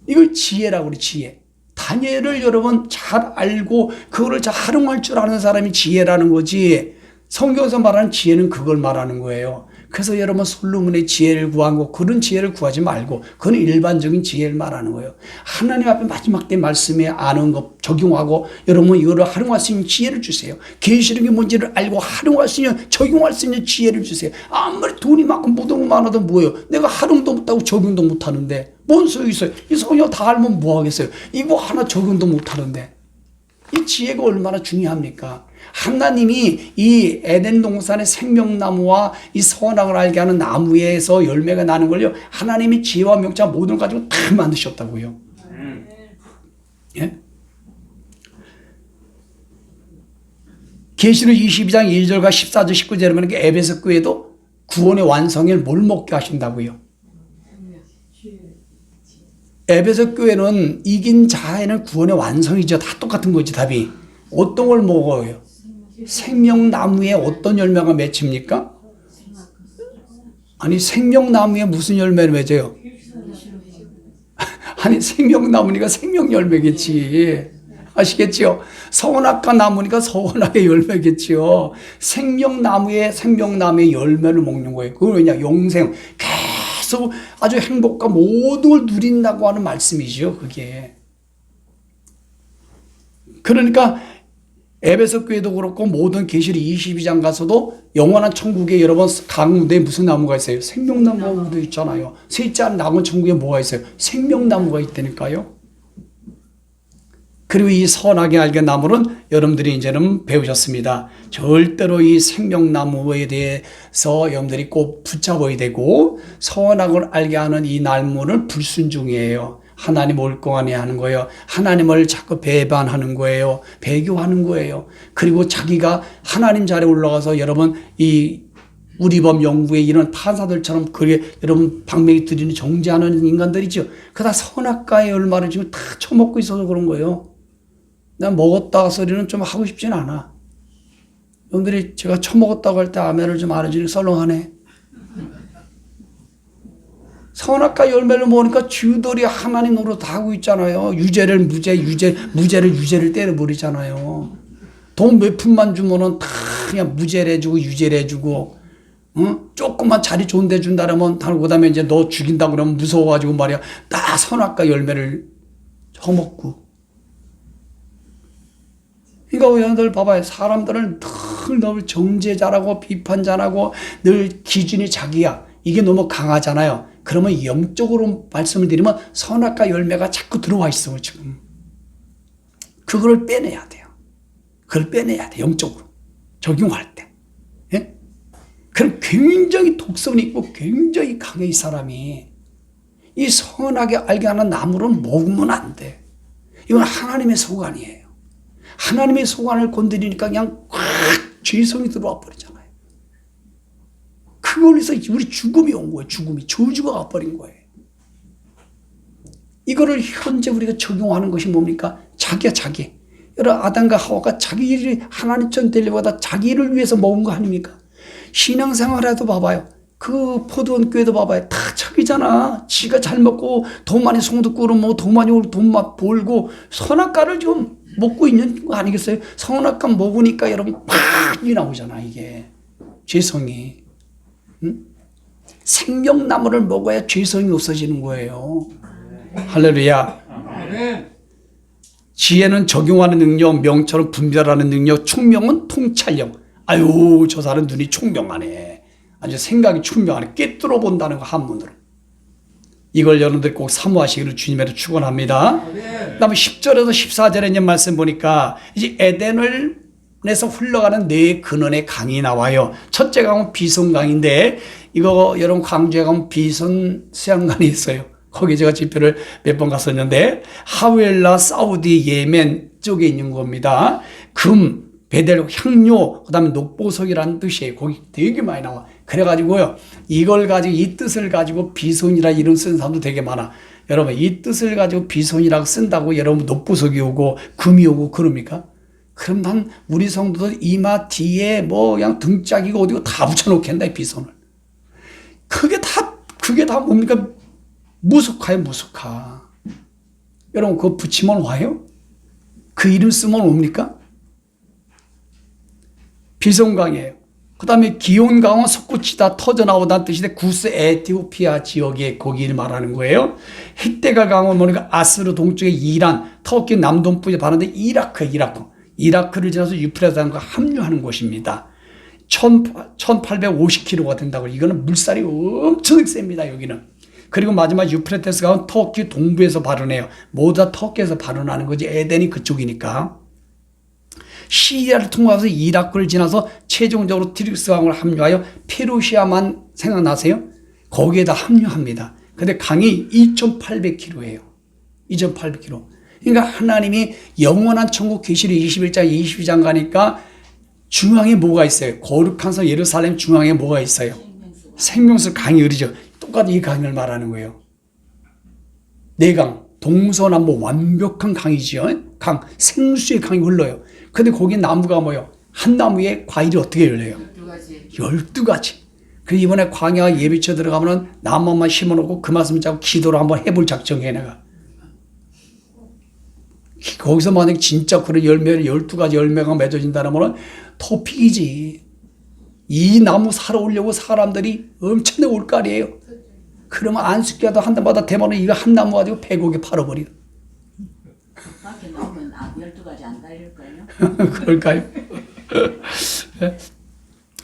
이걸 지혜라고 그래. 지혜. 다니엘을 여러분 잘 알고 그거를 잘 활용할 줄 아는 사람이 지혜라는 거지. 성경에서 말하는 지혜는 그걸 말하는 거예요. 그래서 여러분 솔로몬의 지혜를 구한 거 그런 지혜를 구하지 말고 그건 일반적인 지혜를 말하는 거예요. 하나님 앞에 마지막 때 말씀에 아는 거 적용하고 여러분 이거를 활용할 수 있는 지혜를 주세요. 계시록이 뭔지를 알고 활용할 수 있는 적용할 수 있는 지혜를 주세요. 아무리 돈이 많고 모든 거 많아도 뭐예요? 내가 활용도 못하고 적용도 못하는데 뭔 소용이 있어요? 이 성경 다 알면 뭐 하겠어요? 이거 하나 적용도 못하는데 이 지혜가 얼마나 중요합니까? 하나님이 이 에덴 동산의 생명나무와 이 선악을 알게 하는 나무에서 열매가 나는 걸요. 하나님이 지혜와 명철 모든 걸 가지고 다 만드셨다고요. 예? 계시록 22장 1절과 14절 19절에 보면 에베소 교회도 구원의 완성을 뭘 먹게 하신다고요? 에베소 교회는 이긴 자에는 구원의 완성이죠. 다 똑같은 거지 답이. 어떤 걸 먹어요? 생명나무에 어떤 열매가 맺힙니까? 아니 생명나무에 무슨 열매를 맺어요? 아니 생명나무니까 생명열매겠지. 아시겠지요? 서원악과 나무니까 서원악의 열매겠지요. 생명나무의 열매를 먹는 거예요. 그건 왜냐? 영생. 계속 아주 행복과 모든 걸 누린다고 하는 말씀이죠. 그게. 그러니까 에베소 교회도 그렇고 모든 계시록 22장 가서도 영원한 천국에 여러분 가운데 무슨 나무가 있어요? 생명나무도 있잖아요. 셋째 나무 천국에 뭐가 있어요? 생명나무가 있다니까요. 그리고 이 선하게 알게 나무는 여러분들이 이제는 배우셨습니다. 절대로 이 생명나무에 대해서 여러분들이 꼭 붙잡아야 되고 선악을 알게 하는 이 나무는 불순종이에요. 하나님 올거하네 하는 거예요. 하나님을 자꾸 배반하는 거예요. 배교하는 거예요. 그리고 자기가 하나님 자리에 올라가서 여러분 이 우리범 영구의 이런 판사들처럼 그게 여러분 방맹이 들이는 정죄하는 인간들이죠. 그다 선악과의 열매를 지금 다 처먹고 있어서 그런 거예요. 난 먹었다 소리는 좀 하고 싶진 않아. 여러분들이 제가 처먹었다고 할 때 아멘을 좀 안 해주니 썰렁하네. 선악과 열매를 먹으니까 주들이 하나님 노릇 하고 있잖아요. 유죄를 무죄, 무죄를 유죄를 때려버리잖아요. 돈 몇 푼만 주면은 다 그냥 무죄를 해주고 유죄를 해주고, 응? 조금만 자리 좋은 데 준다면, 그 다음에 이제 너 죽인다 그러면 무서워가지고 말이야. 다 선악과 열매를 처먹고. 그러니까 여러분들 봐봐요. 사람들은 늘 정죄자라고 비판자라고 늘 기준이 자기야. 이게 너무 강하잖아요. 그러면 영적으로 말씀을 드리면 선악과 열매가 자꾸 들어와 있어 지금. 그걸 빼내야 돼요. 그걸 빼내야 돼. 영적으로 적용할 때. 예? 그럼 굉장히 독성이 있고 굉장히 강해 이 사람이. 이 선하게 알게 하는 나무는 먹으면 안 돼. 이건 하나님의 소관이에요. 하나님의 소관을 건드리니까 그냥 꽉 죄성이 들어와 버리잖아요. 그걸로 해서 우리 죽음이 온 거예요. 죽음이. 저주가 와버린 거예요. 이거를 현재 우리가 적용하는 것이 뭡니까? 자기야 자기. 여러분 아담과 하와가 자기 일이 하나님처럼 되려고 자기 일을 위해서 먹은 거 아닙니까? 신앙생활에도 봐봐요. 그 포도원 교회도 봐봐요. 다 자기잖아. 지가 잘 먹고 돈 많이 송도 꾸르고 돈 많이 돈 벌고 선악과를 지금 먹고 있는 거 아니겠어요? 선악과 먹으니까 여러분 팍이 나오잖아 이게. 죄성이. 응? 생명나무를 먹어야 죄성이 없어지는 거예요. 할렐루야. 아멘. 지혜는 적용하는 능력, 명철은 분별하는 능력, 총명은 통찰력. 아유 저 사람 눈이 총명하네. 아주 생각이 총명하네. 꿰뚫어 본다는 거 한문으로. 이걸 여러분들 꼭 사모하시기를 주님으로 축원합니다. 그다음에 10절에서 14절에 있는 말씀 보니까 이제 에덴에서 흘러가는 네 근원의 강이 나와요. 첫째 강은 비손강인데 이거 여러분 광주에 가면 비손 수양관이 있어요. 거기 제가 집회를 몇 번 갔었는데 하웰라, 사우디, 예멘 쪽에 있는 겁니다. 금, 베델, 향료, 그다음에 녹보석이라는 뜻이에요. 거기 되게 많이 나와. 그래가지고요 이걸 가지고 이 뜻을 가지고 비손이라 이름 쓴 사람도 되게 많아. 여러분 이 뜻을 가지고 비손이라고 쓴다고 여러분 녹보석이 오고 금이 오고 그럽니까? 그럼 난 우리 성도들 이마 뒤에 뭐 그냥 등짝이고 어디고 다 붙여놓겠다 이 비손을. 그게 다 뭡니까? 무속화예요 무속화. 여러분 그거 붙이면 와요? 그 이름 쓰면 옵니까? 비손강이에요. 그 다음에 기온강은 솟구치다 터져나오다는 뜻인데 구스 에티오피아 지역에 거기를 말하는 거예요. 헷데갈 강은 뭐니까 아스르 동쪽에 이란, 터키 남동부에 바르는데 이라크를 지나서 유프라테스강과 합류하는 곳입니다. 1850km가 된다고. 이거는 물살이 엄청 셉니다 여기는. 그리고 마지막 유프라테스 강은 터키 동부에서 발원해요. 모두 다 터키에서 발원하는 거지. 에덴이 그쪽이니까. 시리아를 통과해서 이라크를 지나서 최종적으로 티릭스 강을 합류하여 페르시아만 생각나세요? 거기에다 합류합니다. 근데 강이 2,800km예요. 2,800km. 그러니까 하나님이 영원한 천국 계시록 21장 22장 가니까 중앙에 뭐가 있어요? 거룩한 성 예루살렘 중앙에 뭐가 있어요? 생명수 강이 흐르죠. 똑같이 이 강을 말하는 거예요. 네 강, 동서남북 완벽한 강이지요. 강, 생수의 강이 흘러요. 근데 거기 나무가 뭐예요? 한 나무에 과일이 어떻게 열려요? 12가지. 그래서 이번에 광야 예비처 들어가면은 나무만 심어놓고 그 말씀 잡고 기도를 한번 해볼 작정해 내가. 거기서 만약 진짜 그런 열매를 12가지 열매가 맺어진다면 토픽이지. 이 나무 사러 오려고 사람들이 엄청나게 올 거리에요. 그러면 안식교도 한 달마다 대만은 이거 한 나무 가지고 100억에 팔아버려. 밖에 나오면 12가지 안 달릴걸요? 그럴까요?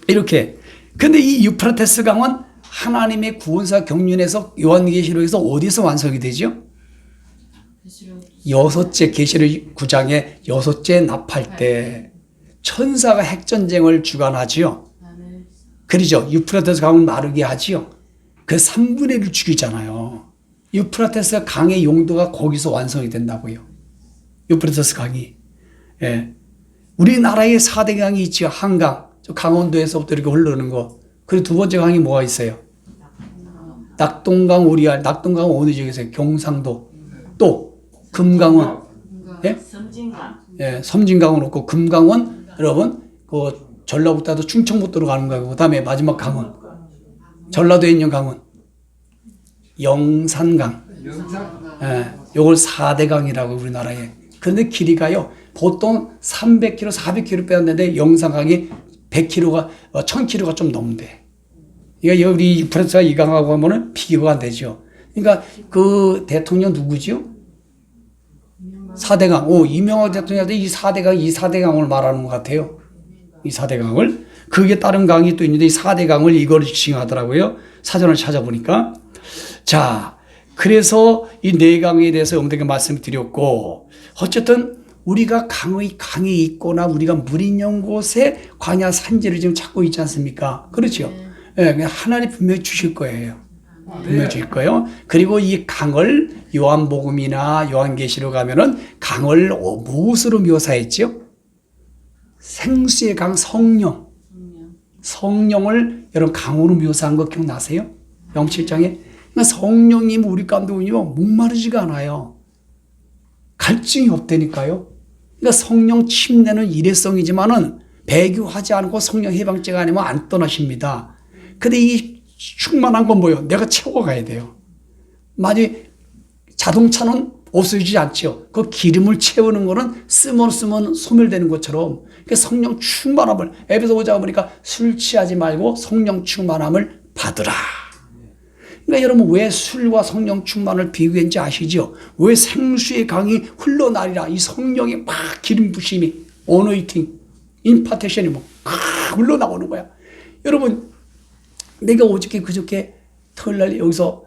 이렇게. 근데 이 유프라테스 강은 하나님의 구원사 경륜에서 요한계시록에서 어디서 완성이 되죠? 여섯째 계시록 9장의 여섯째 납할 때 천사가 핵전쟁을 주관하지요. 그러죠. 유프라테스 강을 마르게 하지요. 그 3분의 1을 죽이잖아요. 유프라테스 강의 용도가 거기서 완성이 된다고요. 유프라테스 강이. 예. 우리나라에 4대 강이 있죠. 한강. 저 강원도에서부터 이렇게 흐르는 거. 그리고 두 번째 강이 뭐가 있어요? 낙동강, 오리알. 낙동강은 어느 지역에 있어요? 경상도. 또 금강원. 예? 섬진강. 예, 섬진강은 없고 금강원. 여러분 그 전라북도도 충청북도로 가는 거고 그다음에 마지막 강원. 전라도에 있는 강원. 영산강. 예, 요걸 4대 강이라고 우리나라에. 그런데 길이가요. 보통 300km, 400km 빼었는데 영산강이 100km가 1000km가 좀 넘는데. 그러니까 우리 유프라테스가 이 강하고 하면은 비교가 안 되죠. 그러니까 그 대통령 누구지요? 4대 강. 이명박 대통령한테 이 4대 강을 말하는 것 같아요. 이 4대 강을. 그게 다른 강이 또 있는데 이 4대 강을 이걸 칭하더라고요. 사전을 찾아보니까. 자, 그래서 이 네 강에 대해서 여러분들에게 말씀을 드렸고, 어쨌든 우리가 강에 있거나 우리가 물 있는 곳에 광야 산지를 지금 찾고 있지 않습니까? 그렇죠? 예, 그냥 하나님 분명히 주실 거예요. 분명히 주실 거예요. 그리고 이 강을 요한복음이나 요한계시록 가면은 강을 무엇으로 묘사했죠? 생수의 강 성령. 성령을 여러분 강으로 묘사한 거 기억나세요? 영칠장에. 그러니까 성령님 우리 가운데 오면 목마르지가 않아요. 갈증이 없다니까요. 그러니까 성령 침례는 일회성이지만은 배교하지 않고 성령 해방죄가 아니면 안 떠나십니다. 근데 이 충만한 건 뭐예요? 내가 채워가야 돼요. 만약에 자동차는 없어지지 않죠. 그 기름을 채우는 거는 쓰면 소멸되는 것처럼 그 성령 충만함을 에베소 5장 보니까 술 취하지 말고 성령 충만함을 받으라. 그러니까 여러분 왜 술과 성령 충만을 비교했는지 아시죠? 왜 생수의 강이 흘러나리라 이 성령의 막 기름 부심이 어노이팅, 임파테이션이 막 흘러나오는 거야. 여러분 내가 어저께 그저께 토요일날 여기서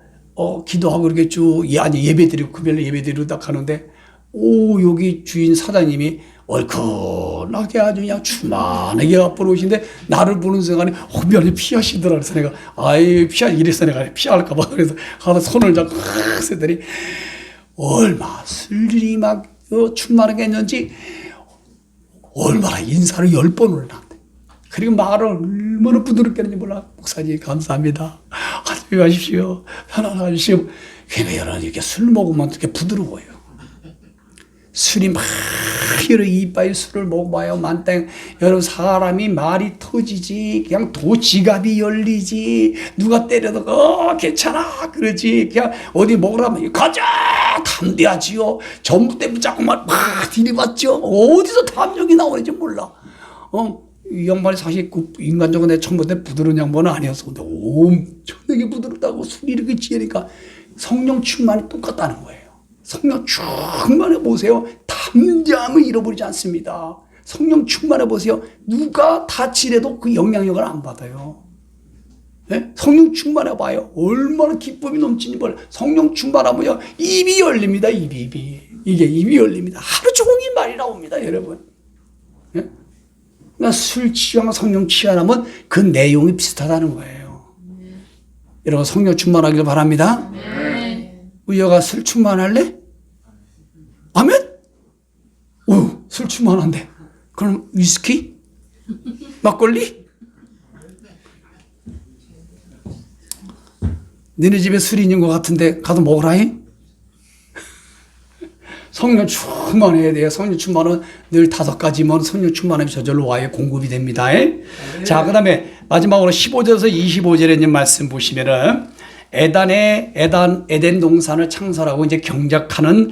기도하고 이렇게 쭉 예배드리고 금요일 예배드리고 딱 하는데 여기 주인 사장님이 얼큰하게 아주 그냥 충만하게 앞으로 오신데 나를 보는 순간에 미안해 피하시더라. 그래서 내가 이래서 내가 피할까봐 그래서 하나 손을 잡고 쓰더니 얼마 술이 막 충만하게 했는지 얼마나 인사를 10번을 한대. 그리고 말을 얼마나 부드럽게 하는지 몰라. 목사님 감사합니다. 안녕히 가십시오. 편안하십시오. 근데 여러분 이렇게 술 먹으면 이렇게 부드러워요. 술이 막 이렇게 이빨 술을 먹어봐요. 만땅 여러분 사람이 말이 터지지 그냥 지갑이 열리지 누가 때려도 괜찮아 그러지 그냥 어디 먹으라면 가자 담대하지요. 전부 때 붙잡고만 막 들이받죠. 어디서 담력이 나오는지 몰라. 이 양반이 사실 그 인간적으로 내 처음 볼 때 부드러운 양반은 아니었어. 근데 엄청나게 부드럽다고 술이 이렇게 취하니까 성령 충만이 똑같다는 거예요. 성령 충만해 보세요. 담대함을 잃어버리지 않습니다. 성령 충만해 보세요. 누가 다치래도 그 영향력을 안 받아요. 네? 성령 충만해 봐요. 얼마나 기쁨이 넘치는 걸. 성령 충만하면요 입이 열립니다. 입이 이게 입이 열립니다. 하루 종일 말이 나옵니다, 여러분. 네? 그러니까 술 취하면 성령 취하면 그 내용이 비슷하다는 거예요. 여러분 성령 충만하길 바랍니다. 우여가 술 충만할래? 아멘? 술 충만한데. 그럼 위스키? 막걸리? 너네 집에 술이 있는 것 같은데 가서 먹으라잉? 성령 충만해야 돼요. 성령 충만은 늘 5가지면 성령 충만하면 저절로 와요. 공급이 됩니다. 자, 그 다음에 마지막으로 15절에서 25절에 있는 말씀 보시면은 에덴 동산을 창설하고 이제 경작하는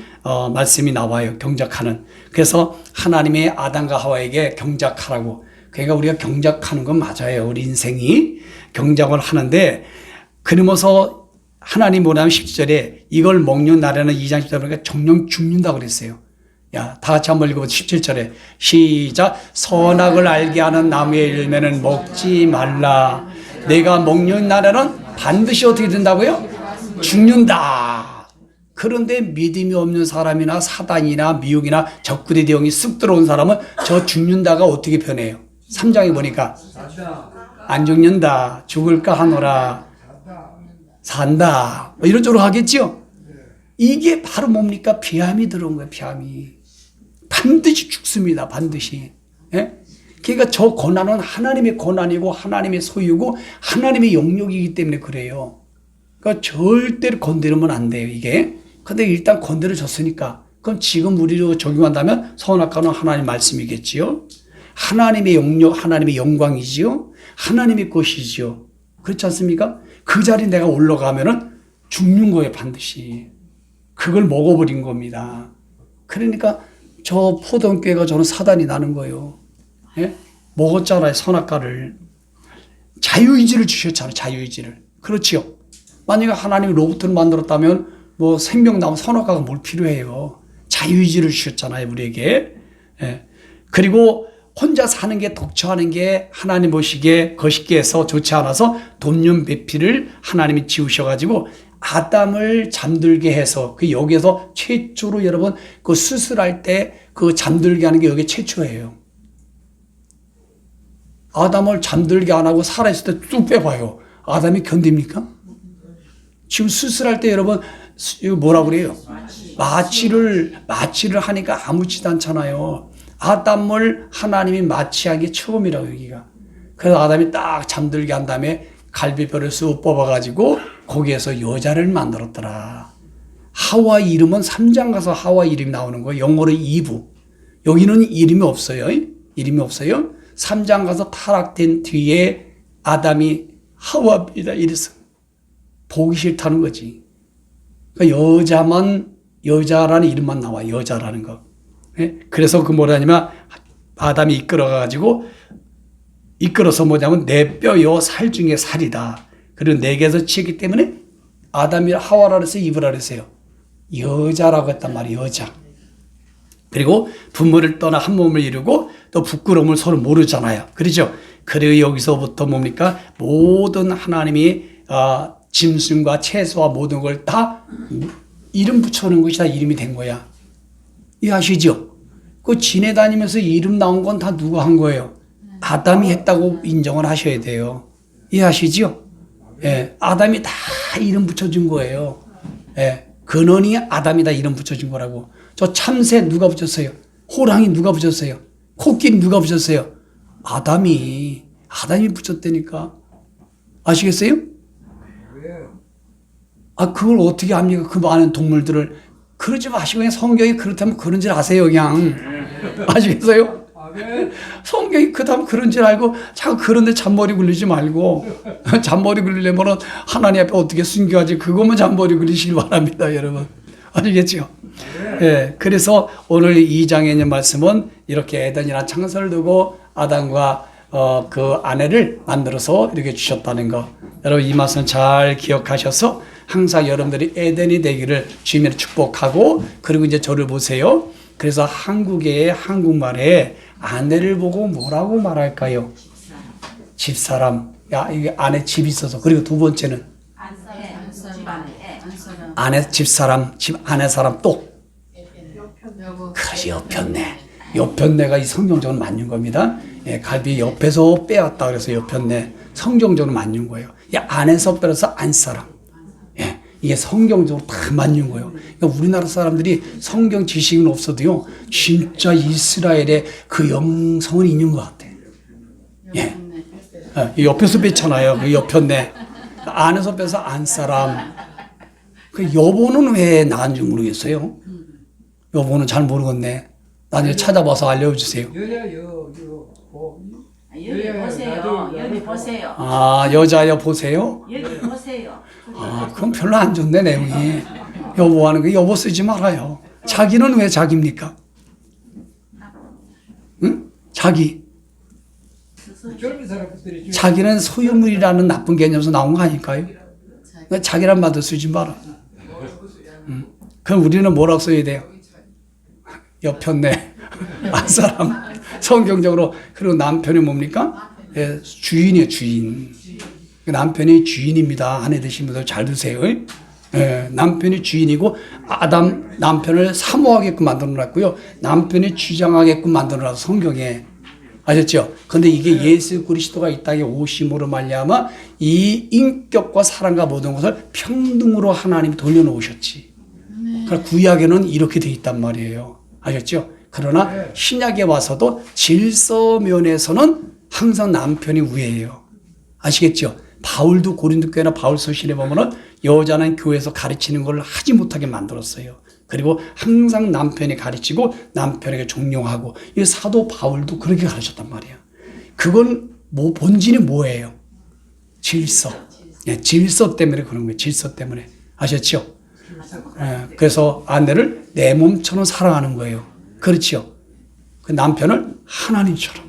말씀이 나와요. 경작하는. 그래서 하나님이 아담과 하와에게 경작하라고. 그러니까 우리가 경작하는 건 맞아요. 우리 인생이 경작을 하는데 그러면서 하나님 뭐냐면 17절에 이걸 먹는 날에는 2장 10절에 보니까 정령 죽는다 그랬어요. 야, 다 같이 한번 읽어보세요. 17절에 시작. 선악을 알게 하는 나무의 열매는 먹지 말라. 내가 먹는 날에는 반드시 어떻게 된다고요? 죽는다. 그런데 믿음이 없는 사람이나 사단이나 미혹이나 적그리 대형이 쑥 들어온 사람은 저 죽는다가 어떻게 변해요? 3장에 보니까 산다. 안 죽는다. 죽을까 하노라. 산다. 뭐 이런 쪽으로 하겠죠? 이게 바로 뭡니까? 비암이 들어온 거예요. 비암이. 반드시 죽습니다. 반드시. 예? 그러니까 저 고난은 하나님의 고난이고 하나님의 소유고 하나님의 영역이기 때문에 그래요. 그러니까 절대로 건드리면 안 돼요. 이게. 근데 일단 건드려졌으니까 그럼 지금 우리로 적용한다면 선악과는 하나님 말씀이겠지요. 하나님의 영역, 하나님의 영광이지요. 하나님의 것이지요. 그렇지 않습니까? 그 자리에 내가 올라가면은 죽는 거예요, 반드시. 그걸 먹어버린 겁니다. 그러니까 저 포도교회가 저는 사단이 나는 거예요. 예? 먹었잖아요, 선악과를. 자유의지를 주셨잖아요, 자유의지를. 그렇지요. 만약에 하나님이 로봇을 만들었다면 뭐 생명 나면 선악과가 뭘 필요해요. 자유의지를 주셨잖아요, 우리에게. 예. 그리고 혼자 사는 게 독처하는 게 하나님 보시기에 거시기에 해서 좋지 않아서 돈년 배필을 하나님이 지우셔가지고 아담을 잠들게 해서 그 여기에서 최초로 여러분 그 수술할 때 그 잠들게 하는 게 여기 최초예요. 아담을 잠들게 안 하고 살아있을 때 뚝 빼봐요. 아담이 견딥니까? 지금 수술할 때 여러분 이거 뭐라 그래요? 마취를 하니까 아무렇지도 않잖아요. 아담을 하나님이 마취한 게 처음이라고 여기가. 그래서 아담이 딱 잠들게 한 다음에 갈비뼈를 쑥 뽑아가지고 거기에서 여자를 만들었더라. 하와 이름은 3장 가서 하와 이름이 나오는 거예요. 영어로 이브. 여기는 이름이 없어요. 이름이 없어요. 3장 가서 타락된 뒤에 아담이 하와입니다. 이래서 보기 싫다는 거지. 그러니까 여자라는 이름만 나와. 여자라는 거. 그래서 그 뭐라냐면 아담이 이끌어서 뭐냐면 내 뼈 요 살 중에 살이다. 그리고 내게서 치기 때문에 아담이 하와라 그래서 이브라 그랬어요. 여자라고 했단 말이에요. 여자. 그리고 부모를 떠나 한 몸을 이루고 또 부끄러움을 서로 모르잖아요. 그렇죠? 그리고 여기서부터 뭡니까? 모든 하나님이 짐승과 채소와 모든 걸 다 이름 붙여놓은 것이 다 이름이 된 거야. 이해하시죠? 그 지내다니면서 이름 나온 건 다 누가 한 거예요? 아담이 했다고 인정을 하셔야 돼요. 이해하시죠? 예, 아담이 다 이름 붙여준 거예요. 예, 근원이 아담이다 이름 붙여준 거라고. 저 참새 누가 붙였어요? 호랑이 누가 붙였어요? 코끼리 누가 붙였어요? 아담이 붙였다니까. 아시겠어요? 그걸 어떻게 합니까? 그 많은 동물들을. 그러지 마시고 그냥 성경이 그렇다면 그런 줄 아세요, 그냥. 아시겠어요? 성경이 그다음 그런 줄 알고 자꾸 그런데 잔머리 굴리지 말고 잔머리 굴리려면 하나님 앞에 어떻게 숨겨야지 그것만 잔머리 굴리시기 바랍니다, 여러분. 아시겠죠? 예. 그래서 오늘 2장에 있는 말씀은 이렇게 에덴이라는 창설을 두고 아담과 그 아내를 만들어서 이렇게 주셨다는 거. 여러분 이 말씀 잘 기억하셔서 항상 여러분들이 에덴이 되기를 주님으로 축복하고 그리고 이제 저를 보세요. 그래서 한국의 한국말에 아내를 보고 뭐라고 말할까요? 집사람. 야, 이게 안에 집이 있어서. 그리고 두 번째는 아내 집사람, 집 아내 사람 또. 그래 옆편내. 옆편내가 이 성경적으로 맞는 겁니다. 예, 갈비 옆에서 빼왔다 그래서 옆편내. 성경적으로 맞는 거예요. 야, 안에서 빼서 안사람. 예, 이게 성경적으로 다 맞는 거예요. 그러니까 우리나라 사람들이 성경 지식은 없어도요, 진짜 이스라엘의 그 영성은 있는 것 같아. 예. 이 옆에서 뺐잖아요. 그 옆편네. 안에서 빼서 안 사람. 그 여보는 왜 나은지 모르겠어요. 여보는 잘 모르겠네. 나중에 찾아봐서 알려주세요. 여자 여기 보세요. 여기 보세요. 아, 여자여 보세요? 여기 보세요. 아, 그럼 별로 안 좋네, 내용이. 여보 하는 거 여보 쓰지 말아요. 자기는 왜 자기입니까? 응? 자기. 젊은 사람들이 좀 자기는 소유물이라는 나쁜 개념에서 나온 거 아닐까요? 자기란 말도 쓰지 마라. 그럼 우리는 뭐라고 써야 돼요? 옆편네. 안 사람. 성경적으로. 그리고 남편이 뭡니까? 예, 주인이에요, 주인. 남편이 주인입니다. 아내 되신 분들 잘 드세요. 예, 남편이 주인이고 남편을 사모하게끔 만들어 놨고요. 남편이 주장하게끔 만들어 놨어, 성경에. 아셨죠? 근데 이게 예수 그리스도가 이 땅에 오심으로 말미암아 이 인격과 사랑과 모든 것을 평등으로 하나님이 돌려놓으셨지. 그러니까 구약에는 이렇게 돼 있단 말이에요. 아셨죠? 그러나 신약에 와서도 질서 면에서는 항상 남편이 우회해요. 아시겠죠? 바울도 고린도 교회나 바울 서신에 보면은 여자는 교회에서 가르치는 걸 하지 못하게 만들었어요. 그리고 항상 남편이 가르치고 남편에게 종용하고 이 사도 바울도 그렇게 가르쳤단 말이에요. 그건 뭐 본질이 뭐예요? 질서. 예, 질서 때문에 그런 거예요. 질서 때문에. 아셨죠? 예, 그래서 아내를 내 몸처럼 사랑하는 거예요. 그렇죠? 그 남편을 하나님처럼.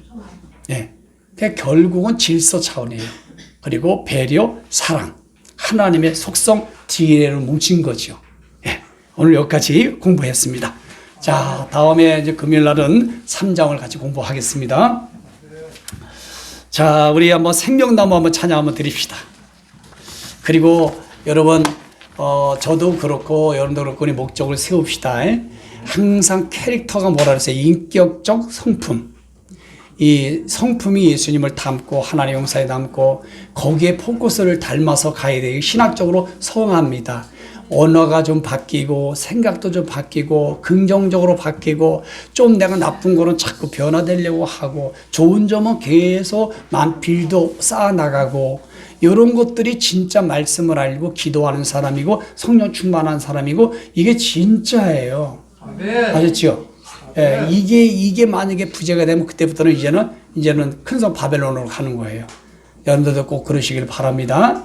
예. 그러니까 결국은 질서 차원이에요. 그리고 배려, 사랑. 하나님의 속성 DNA로 뭉친 거죠. 예. 오늘 여기까지 공부했습니다. 자, 다음에 이제 금요일 날은 3장을 같이 공부하겠습니다. 자, 우리 한번 생명나무 한번 찬양 한번 드립시다. 그리고 여러분, 저도 그렇고 여러분도 그렇고 우리 목적을 세웁시다. 항상 캐릭터가 뭐라 그랬어요? 인격적 성품. 이 성품이 예수님을 닮고 하나님의 용사에 닮고 거기에 포커스를 닮아서 가야 돼요. 신학적으로 성합니다. 언어가 좀 바뀌고 생각도 좀 바뀌고 긍정적으로 바뀌고 좀 내가 나쁜 거는 자꾸 변화되려고 하고 좋은 점은 계속 만필도 쌓아나가고 이런 것들이 진짜 말씀을 알고 기도하는 사람이고 성령 충만한 사람이고 이게 진짜예요. 아셨죠? 예, 이게 만약에 부재가 되면 그때부터는 이제는 큰 성 바벨론으로 가는 거예요. 여러분들도 꼭 그러시길 바랍니다.